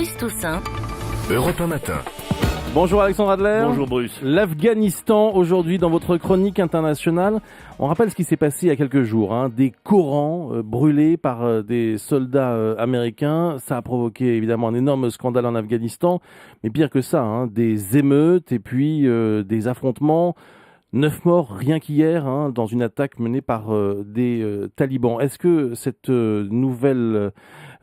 Bruce Toussaint. Europe 1 matin. Bonjour Alexandre Adler. Bonjour Bruce. L'Afghanistan aujourd'hui dans votre chronique internationale. On rappelle ce qui s'est passé il y a quelques jours. Des Corans brûlés par des soldats américains. Ça a provoqué évidemment un énorme scandale en Afghanistan. Mais pire que ça, des émeutes et puis des affrontements. 9 morts rien qu'hier dans une attaque menée par des talibans. Est-ce que cette nouvelle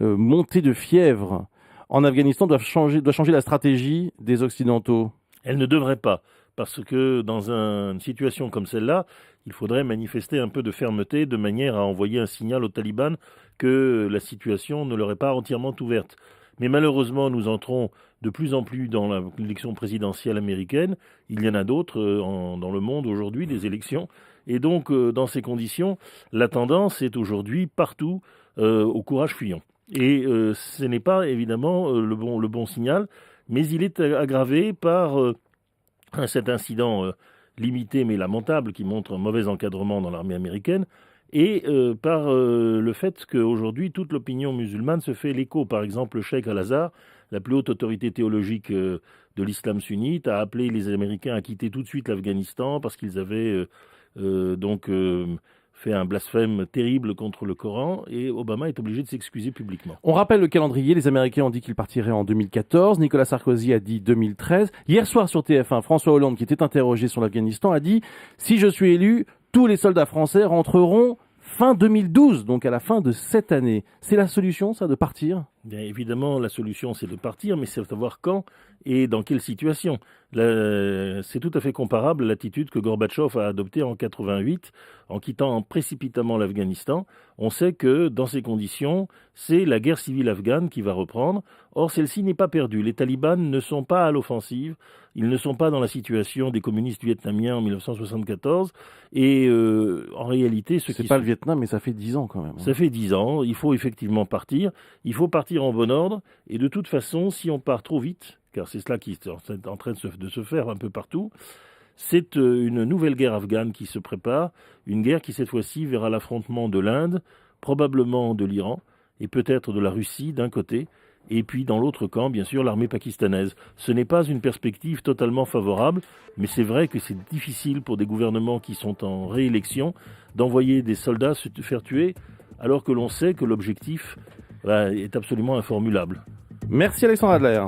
montée de fièvre en Afghanistan doit changer la stratégie des Occidentaux? Elle ne devrait pas, parce que dans une situation comme celle-là, il faudrait manifester un peu de fermeté de manière à envoyer un signal aux talibans que la situation ne leur est pas entièrement ouverte. Mais malheureusement, nous entrons de plus en plus dans l'élection présidentielle américaine. Il y en a d'autres dans le monde aujourd'hui, des élections. Et donc, dans ces conditions, la tendance est aujourd'hui partout au courage fuyant. Et ce n'est pas évidemment le bon signal, mais il est aggravé par cet incident limité mais lamentable qui montre un mauvais encadrement dans l'armée américaine et par le fait qu'aujourd'hui toute l'opinion musulmane se fait l'écho. Par exemple, le cheikh Al-Azhar, la plus haute autorité théologique de l'islam sunnite, a appelé les Américains à quitter tout de suite l'Afghanistan parce qu'ils avaient fait un blasphème terrible contre le Coran, et Obama est obligé de s'excuser publiquement. On rappelle le calendrier, les Américains ont dit qu'ils partiraient en 2014, Nicolas Sarkozy a dit 2013. Hier soir sur TF1, François Hollande, qui était interrogé sur l'Afghanistan, a dit « Si je suis élu, tous les soldats français rentreront fin 2012, donc à la fin de cette année ». C'est la solution, ça, de partir ? Bien évidemment, la solution, c'est de partir, mais c'est de savoir quand et dans quelle situation. C'est tout à fait comparable à l'attitude que Gorbatchev a adoptée en 88, en quittant précipitamment l'Afghanistan. On sait que, dans ces conditions, c'est la guerre civile afghane qui va reprendre. Or, celle-ci n'est pas perdue. Les talibans ne sont pas à l'offensive. Ils ne sont pas dans la situation des communistes vietnamiens en 1974. Et en réalité... C'est pas le Vietnam, mais ça fait 10 ans quand même. Ça fait 10 ans. Il faut effectivement partir. Il faut partir en bon ordre. Et de toute façon, si on part trop vite, car c'est cela qui est en train de se faire un peu partout, c'est une nouvelle guerre afghane qui se prépare, une guerre qui cette fois-ci verra l'affrontement de l'Inde, probablement de l'Iran, et peut-être de la Russie d'un côté, et puis dans l'autre camp, bien sûr, l'armée pakistanaise. Ce n'est pas une perspective totalement favorable, mais c'est vrai que c'est difficile pour des gouvernements qui sont en réélection d'envoyer des soldats se faire tuer, alors que l'on sait que l'objectif est absolument informulable. Merci Alexandre Adler.